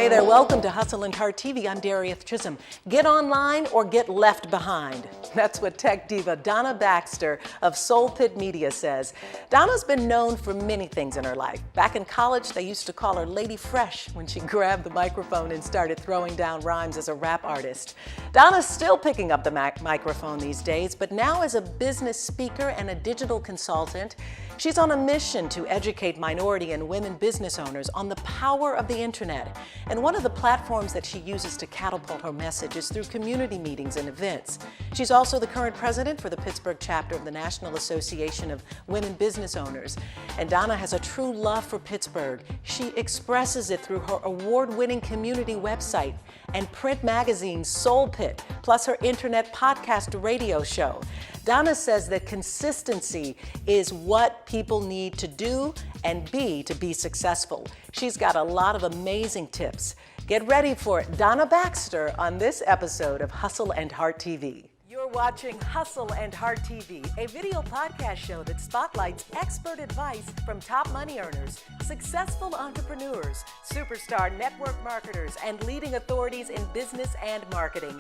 Hey there, welcome to Hustle and Heart TV. I'm Darieth Chisholm. Get online or get left behind. That's what Tech Diva Donna Baxter of Soul Pitt Media says. Donna's been known for many things in her life. Back in college, they used to call her Lady Fresh when she grabbed the microphone and started throwing down rhymes as a rap artist. Donna's still picking up the microphone these days, but now as a business speaker and a digital consultant, she's on a mission to educate minority and women business owners on the power of the internet. And one of the platforms that she uses to catapult her message is through community meetings and events. She's also the current president for the Pittsburgh chapter of the National Association of Women Business Owners. And Donna has a true love for Pittsburgh. She expresses it through her award-winning community website and print magazine Soul Pitt, plus her internet podcast radio show. Donna says that consistency is what people need to do and be to be successful. She's got a lot of amazing tips. Get ready for Donna Baxter on this episode of Hustle and Heart TV. You're watching Hustle and Heart TV, a video podcast show that spotlights expert advice from top money earners, successful entrepreneurs, superstar network marketers, and leading authorities in business and marketing.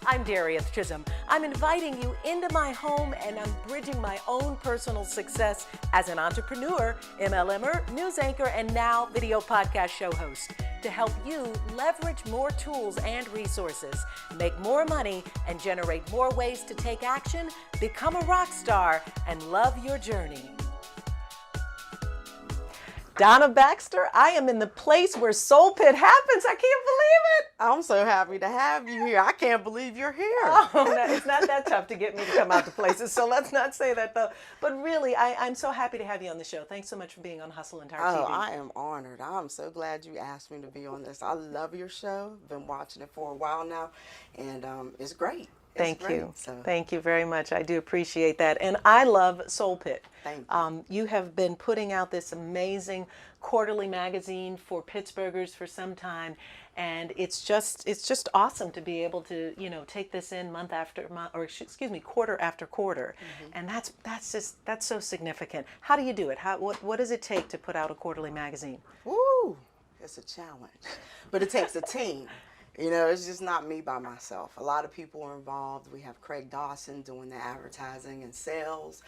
I'm Darieth Chisholm. I'm inviting you into my home and I'm bridging my own personal success as an entrepreneur, MLMer, news anchor, and now video podcast show host to help you leverage more tools and resources, make more money, and generate more ways to take action, become a rock star, and love your journey. Donna Baxter, I am in the place where Soul Pitt happens. I can't believe it. I'm so happy to have you here. I can't believe you're here. Oh, no, it's not that tough to get me to come out to places, so let's not say that though. But really, I'm so happy to have you on the show. Thanks so much for being on Hustle and Heart TV. Oh, I am honored. I'm so glad you asked me to be on this. I love your show. Been watching it for a while now, and it's great. Thank you. Thank you very much. I do appreciate that. And I love Soul Pitt. Thank you. You have been putting out this amazing quarterly magazine for Pittsburghers for some time. And it's just awesome to be able to, take this in month after month, or excuse me, quarter after quarter. Mm-hmm. And that's so significant. How do you do it? What does it take to put out a quarterly magazine? Woo, it's a challenge, but it takes a team. It's just not me by myself. A lot of people are involved. We have Craig Dawson doing the advertising and sales.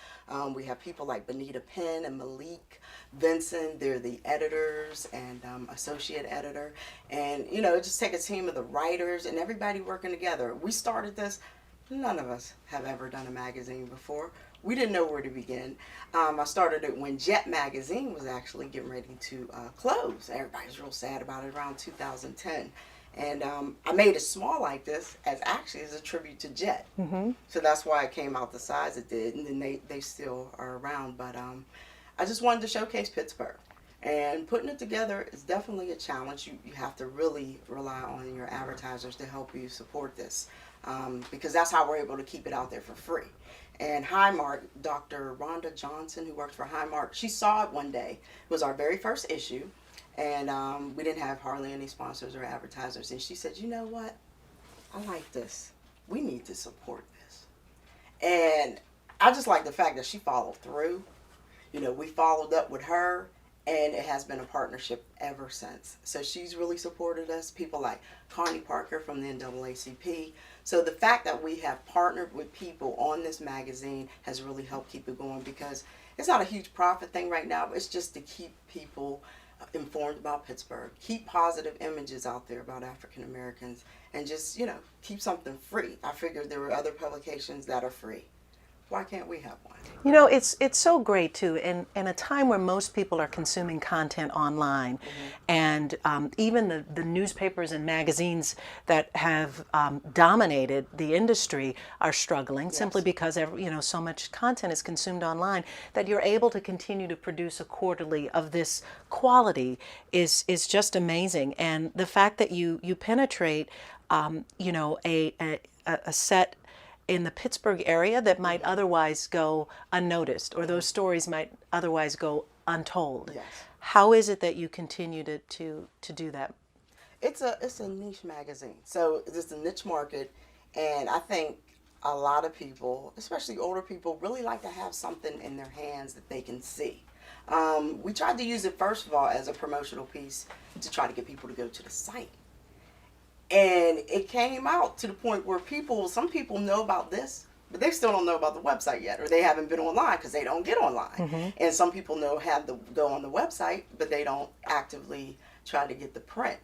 We have people like Benita Penn and Malik Vincent. They're the editors and associate editor. And, it just takes a team of the writers and everybody working together. We started this. None of us have ever done a magazine before. We didn't know where to begin. I started it when Jet Magazine was actually getting ready to close. Everybody's real sad about it around 2010. And I made it small like this as a tribute to Jet. Mm-hmm. So that's why it came out the size it did. And then they still are around. But I just wanted to showcase Pittsburgh. And putting it together is definitely a challenge. You have to really rely on your advertisers to help you support this. Because that's how we're able to keep it out there for free. And Highmark, Dr. Rhonda Johnson, who works for Highmark, she saw it one day. It was our very first issue. And we didn't have hardly any sponsors or advertisers. And she said, you know what? I like this. We need to support this. And I just like the fact that she followed through. We followed up with her. And it has been a partnership ever since. So she's really supported us. People like Connie Parker from the NAACP. So the fact that we have partnered with people on this magazine has really helped keep it going, because it's not a huge profit thing right now. But it's just to keep people informed about Pittsburgh, keep positive images out there about African Americans, and just, keep something free. I figured there were other publications that are free. Why can't we have one? It's so great too, in a time where most people are consuming content online, mm-hmm. and even the newspapers and magazines that have dominated the industry are struggling, yes. Simply because so much content is consumed online, that you're able to continue to produce a quarterly of this quality is just amazing. And the fact that you penetrate a set in the Pittsburgh area that might otherwise go unnoticed, or those stories might otherwise go untold. Yes. How is it that you continue to do that? It's a niche magazine, so it's a niche market, and I think a lot of people, especially older people, really like to have something in their hands that they can see. We tried to use it first of all as a promotional piece to try to get people to go to the site. And it came out to the point where some people know about this, but they still don't know about the website yet, or they haven't been online because they don't get online. And some people have to go on the website, but they don't actively try to get the print.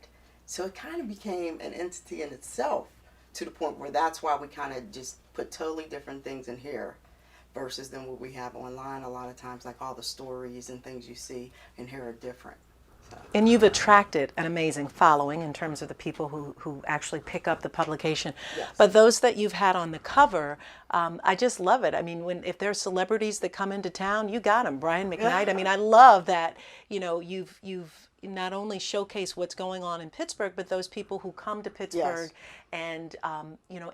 So it kind of became an entity in itself, to the point where that's why we kind of just put totally different things in here versus than what we have online. A lot of times, like all the stories and things you see in here are different. And you've attracted an amazing following in terms of the people who actually pick up the publication. Yes. But those that you've had on the cover, I just love it. I mean, if there's celebrities that come into town, you got them. Brian McKnight. I mean, I love that, you've not only showcase what's going on in Pittsburgh, but those people who come to Pittsburgh and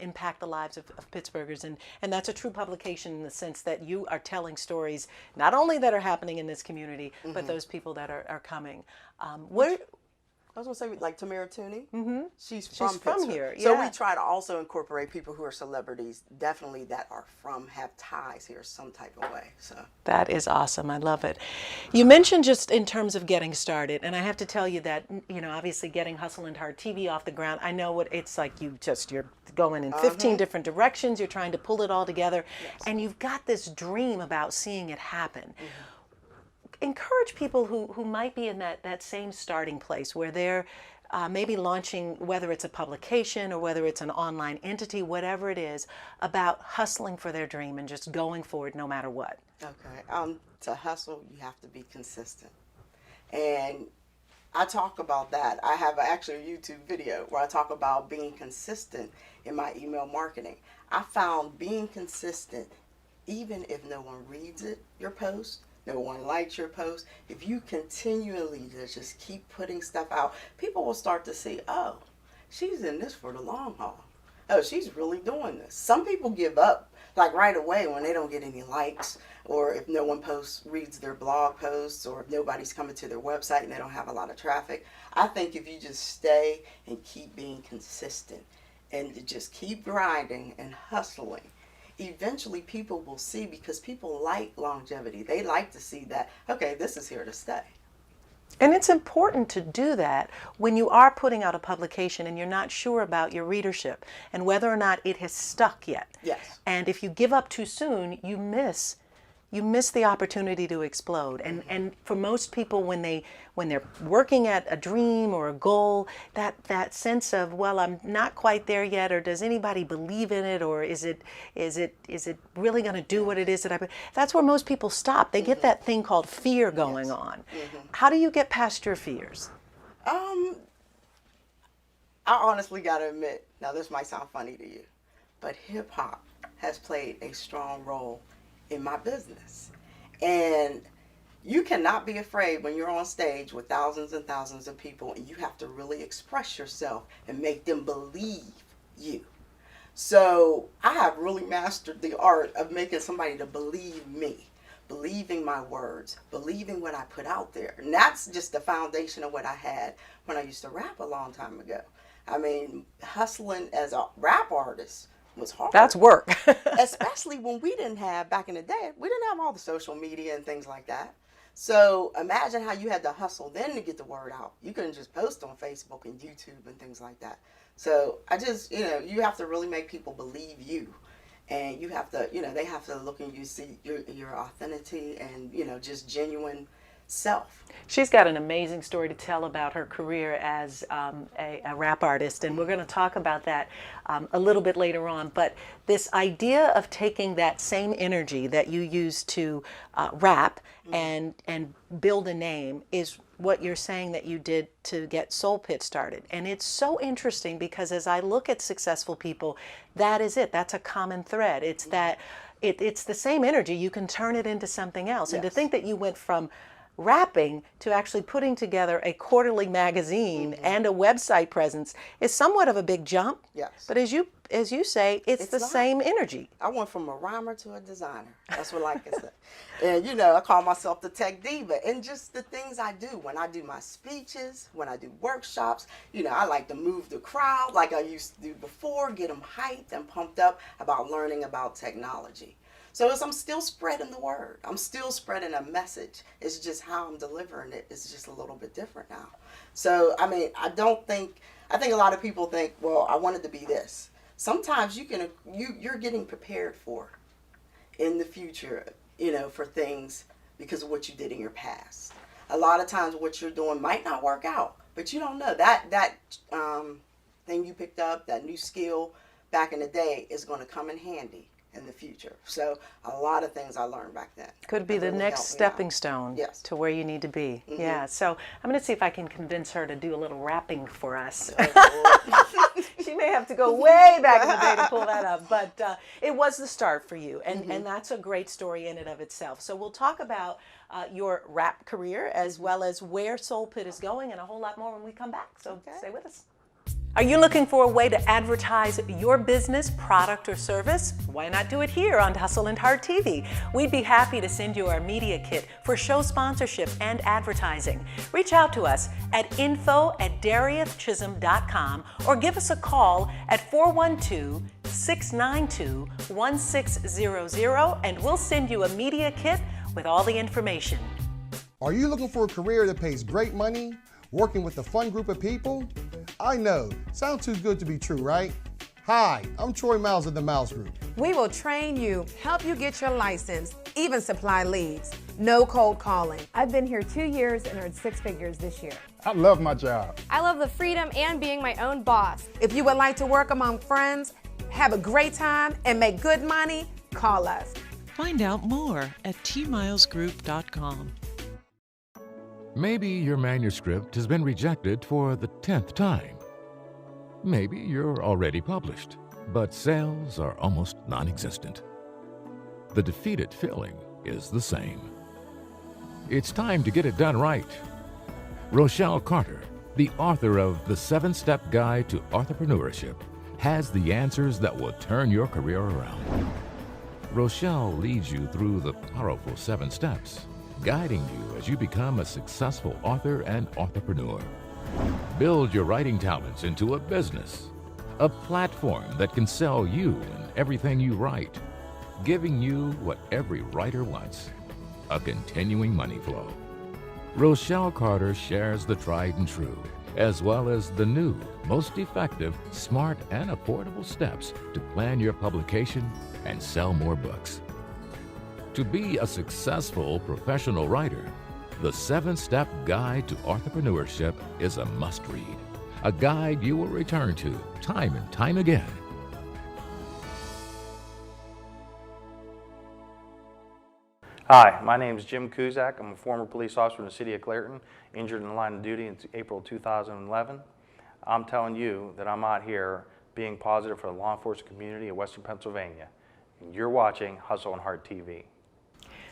impact the lives of Pittsburghers. And that's a true publication in the sense that you are telling stories not only that are happening in this community, but those people that are coming. Where I was going to say, like Tamara Tooney. She's from Pittsburgh. here. So yeah. we try to also incorporate people who are celebrities, definitely that have ties here some type of way. So that is awesome. I love it. You mentioned just in terms of getting started, and I have to tell you that, obviously getting Hustle and Hard TV off the ground, I know what it's like. You're going in 15 different directions. You're trying to pull it all together, and you've got this dream about seeing it happen. Encourage people who might be in that same starting place where they're maybe launching, whether it's a publication or whether it's an online entity, whatever it is, about hustling for their dream and just going forward no matter what. Okay. To hustle, you have to be consistent. And I talk about that. I have actually a YouTube video where I talk about being consistent in my email marketing. I found being consistent, even if no one reads your post, no one likes your post, if you continually just keep putting stuff out, people will start to see, oh, she's in this for the long haul. Oh, she's really doing this. Some people give up like right away when they don't get any likes, or if no one reads their blog posts, or if nobody's coming to their website and they don't have a lot of traffic. I think if you just stay and keep being consistent and just keep grinding and hustling, eventually people will see, because people like longevity. They like to see that, okay, this is here to stay. And it's important to do that when you are putting out a publication and you're not sure about your readership and whether or not it has stuck yet. Yes. And if you give up too soon, you miss the opportunity to explode. And for most people, when they're working at a dream or a goal, that sense of, well, I'm not quite there yet, or does anybody believe in it, or is it really going to do what it is that's where most people stop. They get that thing called fear going on. How do you get past your fears? I honestly got to admit, now this might sound funny to you, but hip hop has played a strong role in my business. And you cannot be afraid when you're on stage with thousands and thousands of people, and you have to really express yourself and make them believe you. So I have really mastered the art of making somebody to believe me, believing my words, believing what I put out there. And that's just the foundation of what I had when I used to rap a long time ago. I mean, hustling as a rap artist was hard. That's work. Especially when we didn't have, back in the day, we didn't have all the social media and things like that. So imagine how you had to hustle then to get the word out. You couldn't just post on Facebook and YouTube and things like that. So I just, you have to really make people believe you. And you have to, they have to look and you see your authenticity and, just genuine self. She's got an amazing story to tell about her career as a rap artist, and we're going to talk about that a little bit later on. But this idea of taking that same energy that you use to rap and build a name is what you're saying that you did to get Soul Pitt started. And it's so interesting because as I look at successful people, that is it. That's a common thread. It's that it's the same energy. You can turn it into something else. And to think that you went from rapping to actually putting together a quarterly magazine and a website presence is somewhat of a big jump. Yes. But as you say, it's the same energy. I went from a rhymer to a designer. That's what I said. And I call myself the Tech Diva. And just the things I do when I do my speeches, when I do workshops, I like to move the crowd like I used to do before, get them hyped and pumped up about learning about technology. So I'm still spreading the word. I'm still spreading a message. It's just how I'm delivering it is just a little bit different now. So, I mean, I think a lot of people think, well, I wanted to be this. Sometimes you're getting prepared for in the future, for things because of what you did in your past. A lot of times what you're doing might not work out, but you don't know. That thing you picked up, that new skill back in the day is going to come in handy in the future. So a lot of things I learned back then. Could be the really next helped me stepping out. stone Yes. to where you need to be. Yeah, so I'm going to see if I can convince her to do a little rapping for us. She may have to go way back in the day to pull that up, but it was the start for you, and that's a great story in and of itself. So we'll talk about your rap career as well as where Soul Pitt is going and a whole lot more when we come back, so stay with us. Are you looking for a way to advertise your business, product, or service? Why not do it here on Hustle and Heart TV? We'd be happy to send you our media kit for show sponsorship and advertising. Reach out to us at info@dariethchisholm.com or give us a call at 412-692-1600 and we'll send you a media kit with all the information. Are you looking for a career that pays great money, working with a fun group of people? I know, sounds too good to be true, right? Hi, I'm Troy Miles of the Miles Group. We will train you, help you get your license, even supply leads. No cold calling. I've been here 2 years and earned 6 figures this year. I love my job. I love the freedom and being my own boss. If you would like to work among friends, have a great time, and make good money, call us. Find out more at tmilesgroup.com. Maybe your manuscript has been rejected for the 10th time. Maybe you're already published, but sales are almost non-existent. The defeated feeling is the same. It's time to get it done right. Rochelle Carter, the author of The 7-Step Guide to Entrepreneurship, has the answers that will turn your career around. Rochelle leads you through the powerful 7 steps, guiding you as you become a successful author and entrepreneur. Build your writing talents into a business, a platform that can sell you and everything you write, giving you what every writer wants, a continuing money flow. Rochelle Carter shares the tried and true, as well as the new, most effective, smart, and affordable steps to plan your publication and sell more books. To be a successful professional writer, the 7-Step Guide to Entrepreneurship is a must-read, a guide you will return to time and time again. Hi, my name is Jim Kuzak. I'm a former police officer in the city of Clairton, injured in the line of duty in April 2011. I'm telling you that I'm out here being positive for the law enforcement community of Western Pennsylvania. And you're watching Hustle and Heart TV.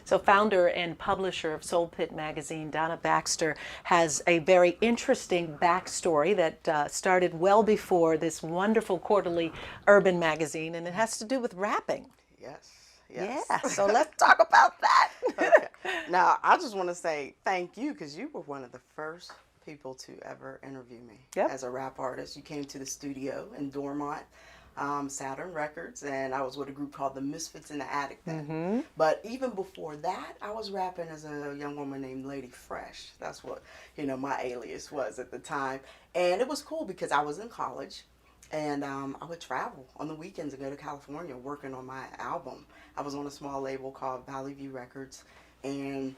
So founder and publisher of Soul Pitt magazine, Donna Baxter, has a very interesting backstory that started well before this wonderful quarterly urban magazine, and it has to do with rapping. Yes. Yeah, so let's talk about that. Okay. Now, I just want to say thank you because you were one of the first people to ever interview me as a rap artist. You came to the studio in Dormont, Saturn Records, and I was with a group called the Misfits in the Attic then. But even before that, I was rapping as a young woman named Lady Fresh. That's what, my alias was at the time. And it was cool because I was in college, and I would travel on the weekends and go to California working on my album. I was on a small label called Valley View Records, and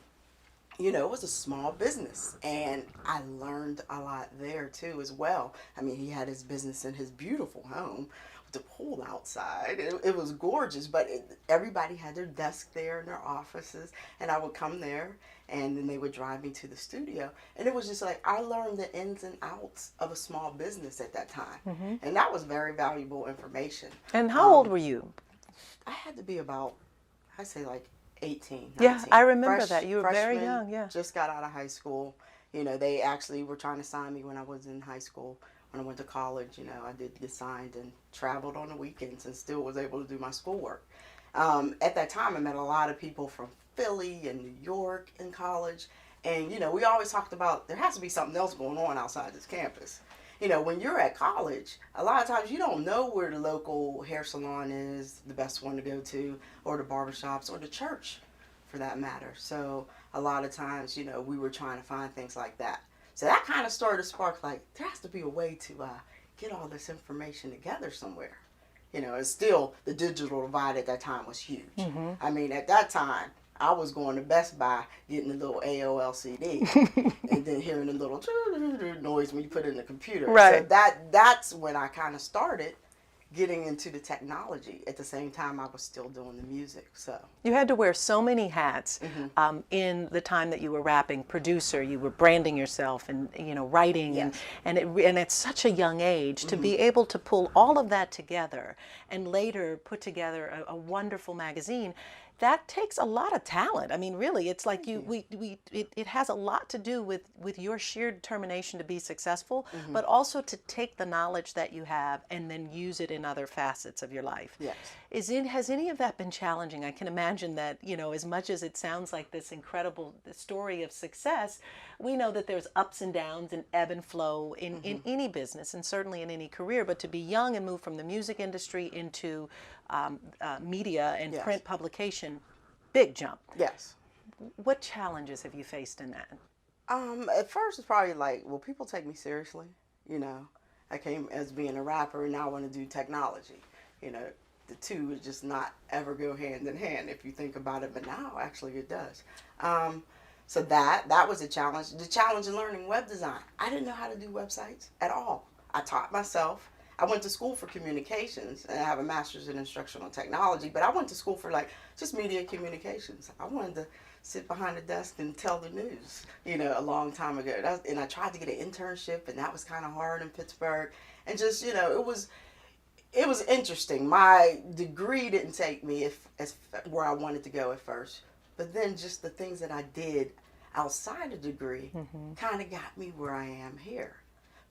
it was a small business, and I learned a lot there too as well. I mean, he had his business in his beautiful home with the pool outside. It was gorgeous, but everybody had their desk there in their offices, and I would come there, and then they would drive me to the studio, and it was just like I learned the ins and outs of a small business at that time, and that was very valuable information. And how old were you? I had to be about, I'd say like 18, 19. Yeah, I remember that. You were very young, yeah. Just got out of high school. They actually were trying to sign me when I was in high school. When I went to college, I did get signed and traveled on the weekends and still was able to do my schoolwork. At that time, I met a lot of people from Philly and New York in college. And, we always talked about there has to be something else going on outside this campus. you know, when you're at college, a lot of times you don't know where the local hair salon is the best one to go to, or the barbershops, or the church for that matter. So a lot of times, you know, we were trying to find things like that. So that kind of started to spark, like, there has to be a way to get all this information together somewhere. You know, it's still, the digital divide at that time was huge. I mean, at that time, I was going to Best Buy, getting a little AOL CD, and then hearing the little noise when you put it in the computer. Right. So that's when I kind of started getting into the technology. At the same time, I was still doing the music. So You had to wear so many hats in the time that you were rapping. Producer, you were branding yourself, and you know, writing, Yes. and at such a young age to be able to pull all of that together and later put together a wonderful magazine. That takes a lot of talent. I mean, really, it's like it has a lot to do with your sheer determination to be successful, but also to take the knowledge that you have and then use it in other facets of your life. Yes. Has any of that been challenging? I can imagine that, you know, as much as it sounds like this incredible story of success, we know that there's ups and downs and ebb and flow in any business, and certainly in any career. But to be young and move from the music industry into media and Yes. print publication, big jump. yes. What challenges have you faced in that? At first, it's probably like, will people take me seriously? You know, I came as being a rapper, and now I want to do technology. You know, the two would just not ever go hand in hand if you think about it, but now actually it does. So that was a challenge. The challenge in learning web design. I didn't know how to do websites at all. I taught myself. I went to school for communications, and I have a master's in instructional technology, but I went to school for like just media communications. I wanted to sit behind the desk and tell the news, you know, a long time ago. And I tried to get an internship, and that was kind of hard in Pittsburgh. And just, you know, it was interesting. My degree didn't take me as where I wanted to go at first, but then just the things that I did outside the degree kind of got me where I am here.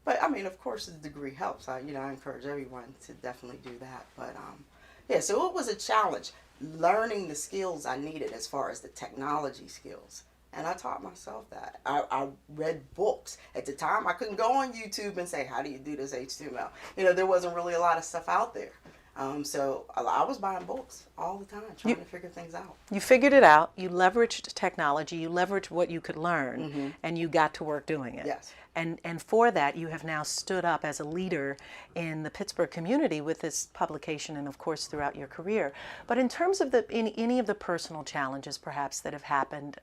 But I mean, of course, the degree helps. I encourage everyone to definitely do that. But yeah, so it was a challenge learning the skills I needed as far as the technology skills. And I taught myself that. I read books. At the time, I couldn't go on YouTube and say, how do you do this HTML? You know, there wasn't really a lot of stuff out there. So I was buying books all the time, trying to figure things out. You figured it out. You leveraged technology. You leveraged what you could learn, and you got to work doing it. Yes. And for that, you have now stood up as a leader in the Pittsburgh community with this publication, and of course throughout your career. But in terms of any of the personal challenges, perhaps, that have happened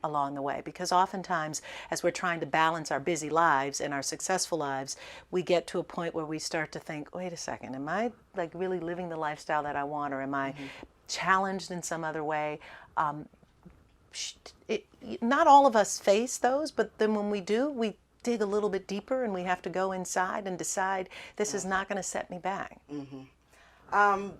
along the way, because oftentimes, as we're trying to balance our busy lives and our successful lives, we get to a point where we start to think, wait a second, am I like really living the lifestyle that I want, or am I challenged in some other way? Not all of us face those, but then when we do, we dig a little bit deeper, and we have to go inside and decide this is not going to set me back. I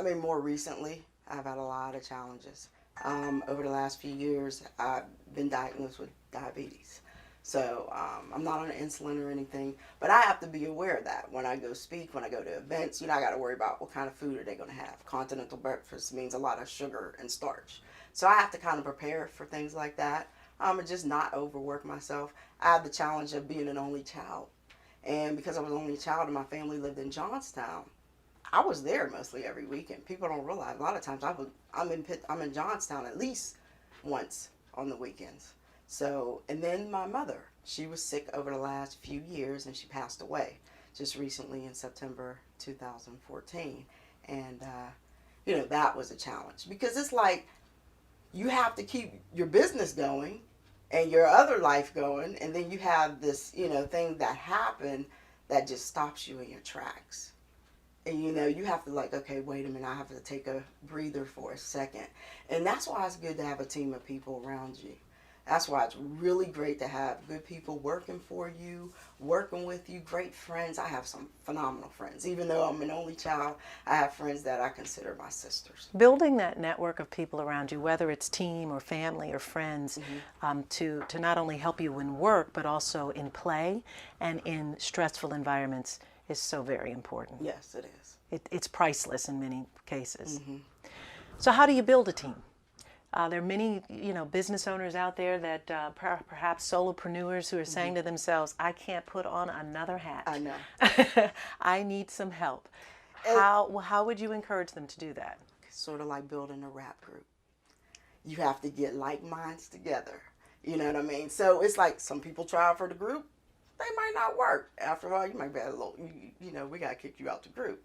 mean, more recently, I've had a lot of challenges. Over the last few years, I've been diagnosed with diabetes. So I'm not on insulin or anything, but I have to be aware of that when I go speak, when I go to events. You know, I got to worry about what kind of food are they going to have. Continental breakfast means a lot of sugar and starch. So I have to kind of prepare for things like that. And just not overwork myself. I have the challenge of being an only child. And because I was an only child and my family lived in Johnstown, I was there mostly every weekend. People don't realize a lot of times I'm in Johnstown at least once on the weekends. So, and then my mother, she was sick over the last few years, and she passed away just recently in September 2014. And, you know, that was a challenge, because it's like you have to keep your business going and your other life going, and then you have this, you know, thing that happened that just stops you in your tracks. And, you know, you have to like, okay, wait a minute, I have to take a breather for a second. And that's why it's good to have a team of people around you. That's why it's really great to have good people working for you, working with you, great friends. I have some phenomenal friends. Even though I'm an only child, I have friends that I consider my sisters. Building that network of people around you, whether it's team or family or friends, to not only help you in work, but also in play and in stressful environments, is so very important. Yes, it is. It's priceless in many cases. So how do you build a team? There are many, business owners out there that perhaps solopreneurs who are saying to themselves, I can't put on another hat. I know. I need some help. How would you encourage them to do that? Sort of like building a rap group. You have to get like minds together. You know what I mean? So it's like some people try out for the group. They might not work. After a while, you might be a little, we got to kick you out the group.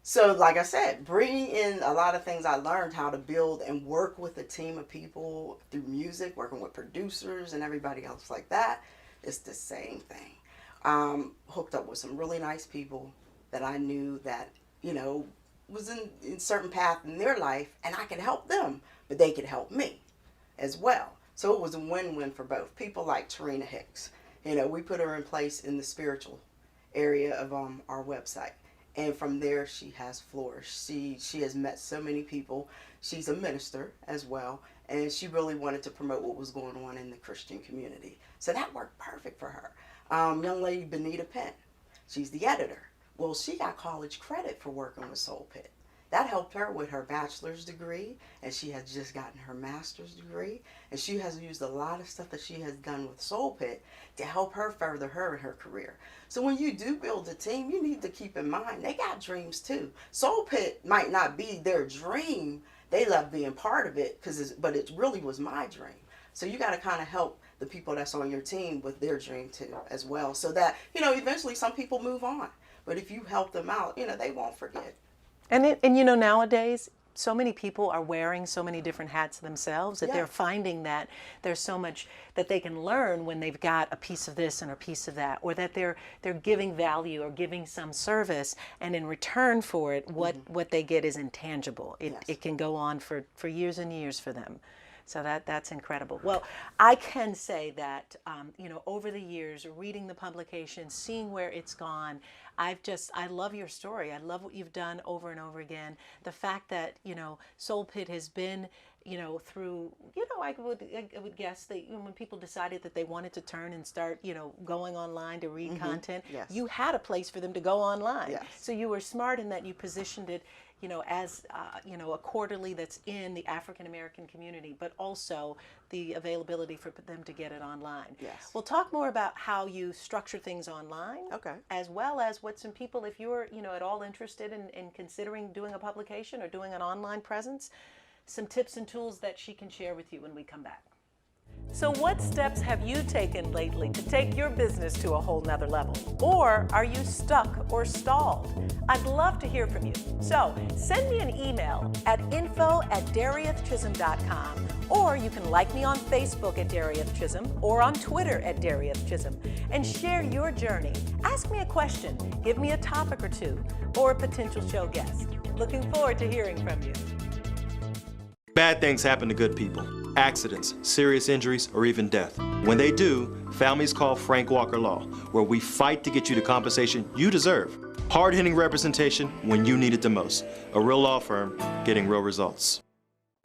So like I said, bringing in a lot of things I learned how to build and work with a team of people through music, working with producers and everybody else like that. It's the same thing. Hooked up with some really nice people that I knew that, was in certain path in their life, and I could help them, but they could help me as well. So it was a win-win for both. People like Tarina Hicks, we put her in place in the spiritual area of our website. And from there, she has flourished. She has met so many people. She's a minister as well. And she really wanted to promote what was going on in the Christian community. So that worked perfect for her. Young lady, Benita Penn. She's the editor. Well, she got college credit for working with Soul Pitt. That helped her with her bachelor's degree. And she has just gotten her master's degree. And she has used a lot of stuff that she has done with Soul Pitt to help her further her in her career. So when you do build a team, you need to keep in mind, they got dreams too. Soul Pitt might not be their dream. They love being part of it, but it really was my dream. So you got to kind of help the people that's on your team with their dream too as well. So that, eventually some people move on. But if you help them out, they won't forget. And nowadays, so many people are wearing so many different hats themselves that they're finding that there's so much that they can learn when they've got a piece of this and a piece of that, or that they're giving value or giving some service, and in return for it, what they get is intangible. It can go on for years and years for them. So that's incredible. Well, I can say that, over the years, reading the publication, seeing where it's gone, I love your story. I love what you've done over and over again. The fact that, Soul Pitt has been, through, I would guess that when people decided that they wanted to turn and start, going online to read content, you had a place for them to go online. Yes. So you were smart in that you positioned it, as, a quarterly that's in the African American community, but also the availability for them to get it online. Yes. We'll talk more about how you structure things online, Okay. as well as what some people, if you're, at all interested in considering doing a publication or doing an online presence, some tips and tools that she can share with you when we come back. So what steps have you taken lately to take your business to a whole nother level? Or are you stuck or stalled? I'd love to hear from you. So send me an email at info@dariethchisholm.com, or you can like me on Facebook at Darieth Chisholm or on Twitter at Darieth Chisholm, and share your journey. Ask me a question, give me a topic or two, or a potential show guest. Looking forward to hearing from you. Bad things happen to good people. Accidents, serious injuries, or even death. When they do, families call Frank Walker Law, where we fight to get you the compensation you deserve. Hard-hitting representation when you need it the most. A real law firm getting real results.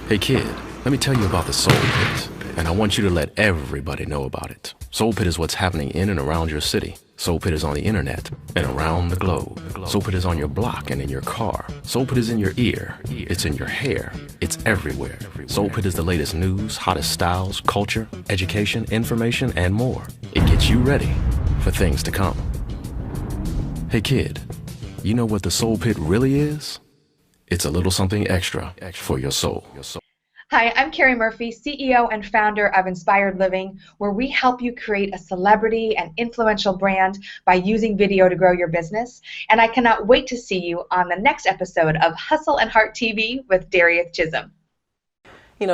Hey kid, let me tell you about the Soul Pit, and I want you to let everybody know about it. Soul Pit is what's happening in and around your city. Soul Pit is on the internet and around the globe. Soul Pit is on your block and in your car. Soul Pit is in your ear. It's in your hair. It's everywhere. Soul Pit is the latest news, hottest styles, culture, education, information, and more. It gets you ready for things to come. Hey kid, you know what the Soul Pit really is? It's a little something extra for your soul. Hi, I'm Carrie Murphy, CEO and founder of Inspired Living, where we help you create a celebrity and influential brand by using video to grow your business. And I cannot wait to see you on the next episode of Hustle and Heart TV with Darieth Chisholm.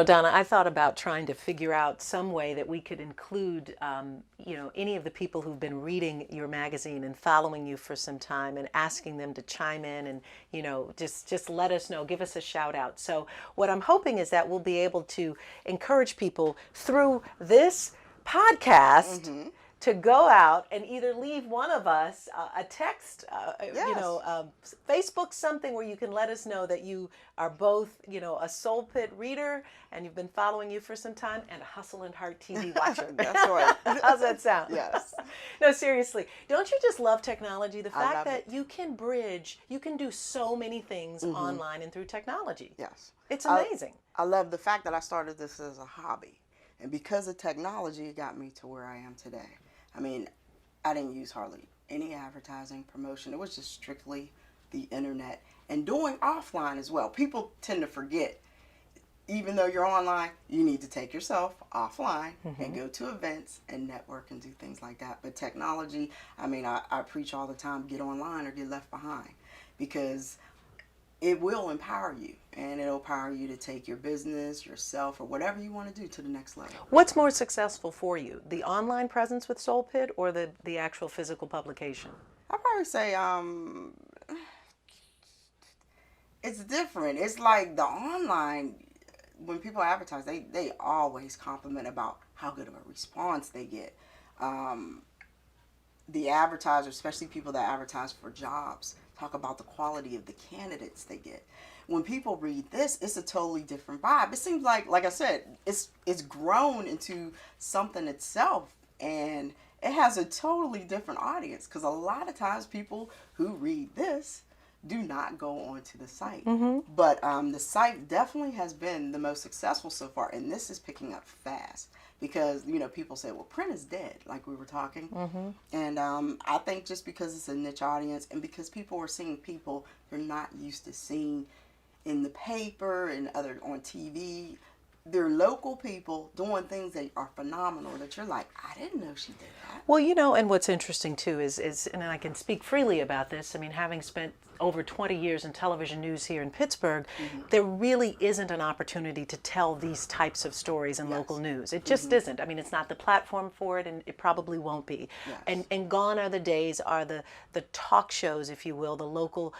Donna, I thought about trying to figure out some way that we could include, any of the people who've been reading your magazine and following you for some time, and asking them to chime in and, just let us know, give us a shout out. So what I'm hoping is that we'll be able to encourage people through this podcast to go out and either leave one of us a text, Facebook, something where you can let us know that you are both, a Soul Pitt reader and you've been following you for some time, and a Hustle and Heart TV watcher. That's right. How's that sound? Yes. No, seriously. Don't you just love technology? The I fact love that it. you can bridge, you can do so many things online and through technology. Yes. It's amazing. I love the fact that I started this as a hobby. And because of technology, it got me to where I am today. I mean, I didn't use hardly any advertising, promotion. It was just strictly the internet and doing offline as well. People tend to forget, even though you're online, you need to take yourself offline and go to events and network and do things like that. But technology, I mean, I preach all the time, get online or get left behind, because it will empower you, and it'll empower you to take your business, yourself, or whatever you want to do to the next level. What's more successful for you, the online presence with Soul Pitt or the actual physical publication? I'd probably say it's different. It's like the online, when people advertise, they always compliment about how good of a response they get. The advertisers, especially people that advertise for jobs, talk about the quality of the candidates they get. When people read this, it's a totally different vibe. It seems like I said, it's grown into something itself, and it has a totally different audience, because a lot of times people who read this do not go onto the site. But the site definitely has been the most successful so far, and this is picking up fast, because, you know, people say, well, print is dead, like we were talking. And I think just because it's a niche audience, and because people are seeing people they're not used to seeing in the paper and on TV, they're local people doing things that are phenomenal, that you're like, I didn't know she did that. Well, you know, and what's interesting too is and I can speak freely about this, I mean, having spent over 20 years in television news here in Pittsburgh, there really isn't an opportunity to tell these types of stories in local news. It just isn't. I mean, it's not the platform for it, and it probably won't be. And gone are the days, are the talk shows, if you will, the local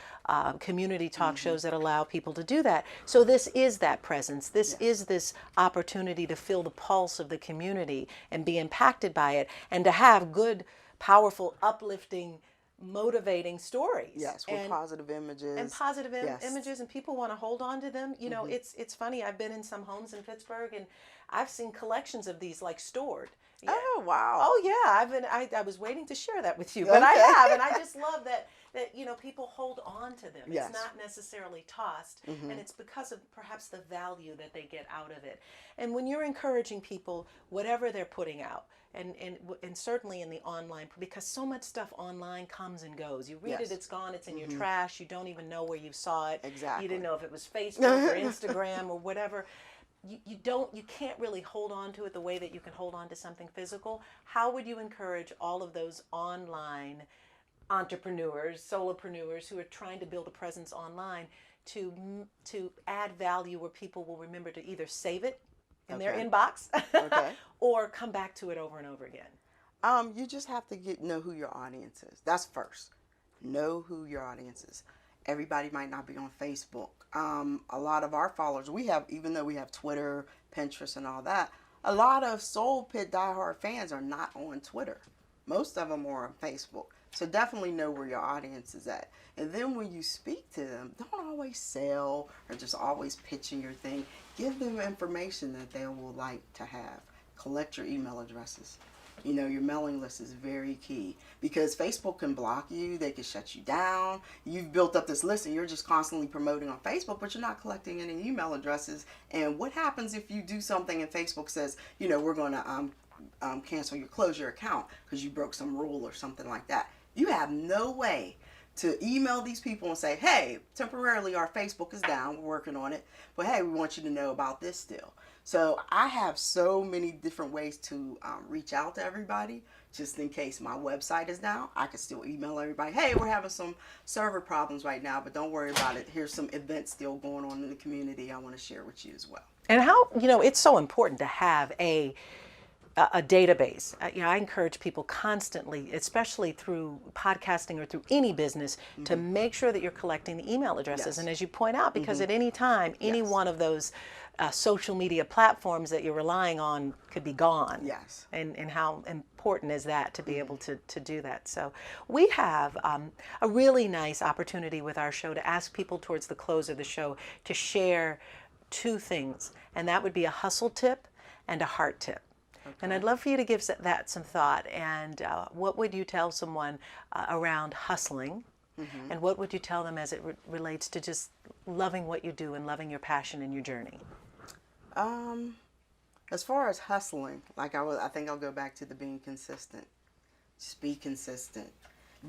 community talk shows that allow people to do that. So this is that presence. This is this opportunity to feel the pulse of the community and be impacted by it, and to have good, powerful, uplifting, motivating stories. Yes, with positive images. And positive images, and people want to hold on to them. You know, it's funny. I've been in some homes in Pittsburgh, and I've seen collections of these like stored. Yeah. Oh, wow. Oh yeah, I was waiting to share that with you, but I have, and I just love that you know, people hold on to them. It's not necessarily tossed, and it's because of perhaps the value that they get out of it. And when you're encouraging people, whatever they're putting out, and certainly in the online, because so much stuff online comes and goes. You read it, it's gone, it's in your trash. You don't even know where you saw it. Exactly. You didn't know if it was Facebook or Instagram or whatever. You can't really hold on to it the way that you can hold on to something physical. How would you encourage all of those online entrepreneurs, solopreneurs who are trying to build a presence online to add value where people will remember to either save it in their inbox or come back to it over and over again? You just have to know who your audience is. That's first. Know who your audience is. Everybody might not be on Facebook. A lot of our followers, even though we have Twitter, Pinterest, and all that, a lot of Soul Pitt diehard fans are not on Twitter. Most of them are on Facebook. So definitely know where your audience is at. And then when you speak to them, don't always sell or just always pitching your thing. Give them information that they will like to have. Collect your email addresses. You know, your mailing list is very key, because Facebook can block you. They can shut you down. You've built up this list and you're just constantly promoting on Facebook, but you're not collecting any email addresses. And what happens if you do something and Facebook says, you know, we're going to cancel close your account because you broke some rule or something like that? You have no way to email these people and say, hey, temporarily our Facebook is down, we're working on it, but hey, we want you to know about this still. So I have so many different ways to reach out to everybody, just in case my website is down. I can still email everybody, hey, we're having some server problems right now, but don't worry about it. Here's some events still going on in the community I want to share with you as well. And how, you know, it's so important to have a database. You know, I encourage people constantly, especially through podcasting or through any business, to make sure that you're collecting the email addresses. And as you point out, because at any time, any one of those social media platforms that you're relying on could be gone. And how important is that to be able to do that? So we have a really nice opportunity with our show to ask people towards the close of the show to share two things, and that would be a hustle tip and a heart tip. And I'd love for you to give that some thought. And what would you tell someone around hustling? And what would you tell them as it relates to just loving what you do and loving your passion and your journey? As far as hustling, like I think I'll go back to the being consistent. Just be consistent.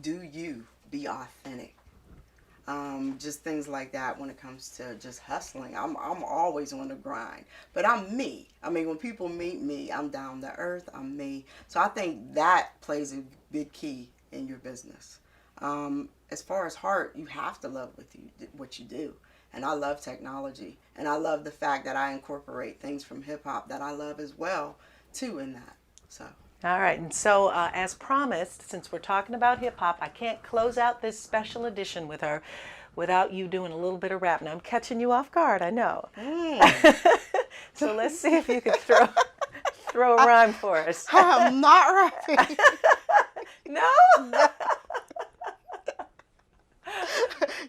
Do you. Be authentic. Just things like that when it comes to just hustling. I'm always on the grind, but I'm me. I mean, when people meet me, I'm down to earth. I'm me. So I think that plays a big key in your business. As far as heart, you have to love what you do. And I love technology. And I love the fact that I incorporate things from hip hop that I love as well, too, in that. So. All right, and so as promised, since we're talking about hip hop, I can't close out this special edition with her without you doing a little bit of rap. Now I'm catching you off guard, I know. So let's see if you can throw a rhyme for us. I'm not rapping. No?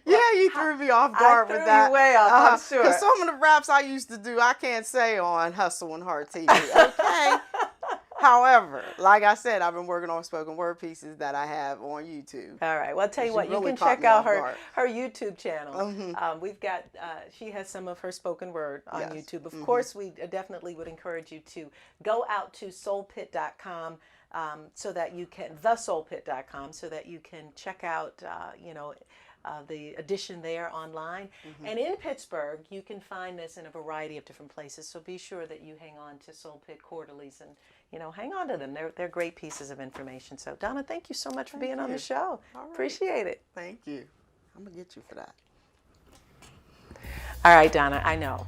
Yeah, you threw me off guard with that. You way off, I'm sure. Because some of the raps I used to do, I can't say on Hustle and Heart TV. Okay. However, like I said, I've been working on spoken word pieces that I have on YouTube. All right. Well, I'll tell you what, really you can check out her guard. YouTube channel. We've got, she has some of her spoken word on Yes. YouTube. Of course, we definitely would encourage you to go out to soulpitt.com so that you can, thesoulpitt.com, so that you can check out, the edition there online. And in Pittsburgh, you can find this in a variety of different places. So be sure that you hang on to Soul Pitt Quarterlies and, hang on to them. They're great pieces of information. So Donna, thank you so much for being on the show. All right. Appreciate it. Thank you. I'm going to get you for that. All right, Donna, I know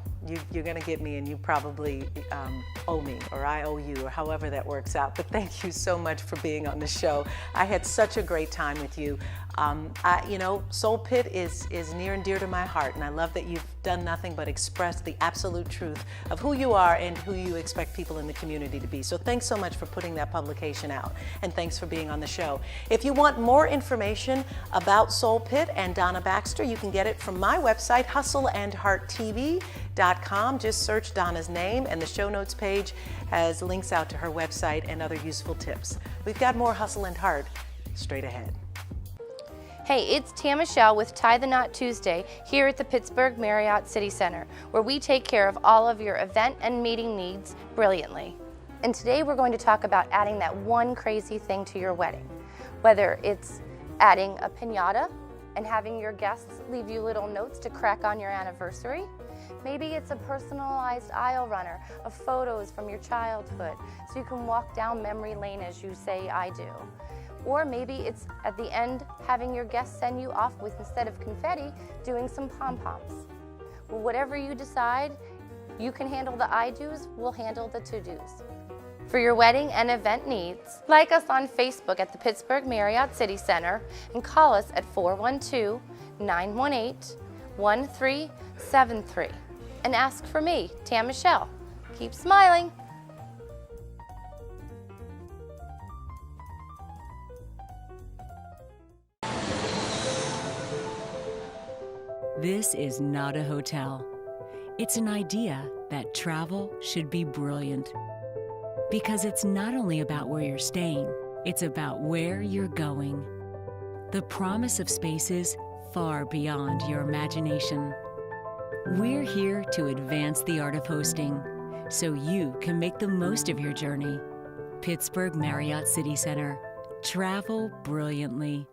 you're going to get me and you probably owe me, or I owe you, or however that works out. But thank you so much for being on the show. I had such a great time with you. Soul Pitt is near and dear to my heart, and I love that you've done nothing but express the absolute truth of who you are and who you expect people in the community to be. So thanks so much for putting that publication out, and thanks for being on the show. If you want more information about Soul Pitt and Donna Baxter, you can get it from my website, hustleandhearttv.com. Just search Donna's name, and the show notes page has links out to her website and other useful tips. We've got more Hustle and Heart straight ahead. Hey, it's Tam Michelle with Tie the Knot Tuesday here at the Pittsburgh Marriott City Center, where we take care of all of your event and meeting needs brilliantly. And today we're going to talk about adding that one crazy thing to your wedding. Whether it's adding a piñata and having your guests leave you little notes to crack on your anniversary. Maybe it's a personalized aisle runner of photos from your childhood so you can walk down memory lane as you say I do. Or maybe it's at the end having your guests send you off with, instead of confetti, doing some pom-poms. Well, whatever you decide, you can handle the I-dos, we'll handle the to-dos. For your wedding and event needs, like us on Facebook at the Pittsburgh Marriott City Center and call us at 412-918-1373 and ask for me, Tam Michelle. Keep smiling. This is not a hotel. It's an idea that travel should be brilliant. Because it's not only about where you're staying, it's about where you're going. The promise of spaces far beyond your imagination. We're here to advance the art of hosting so you can make the most of your journey. Pittsburgh Marriott City Center. Travel brilliantly.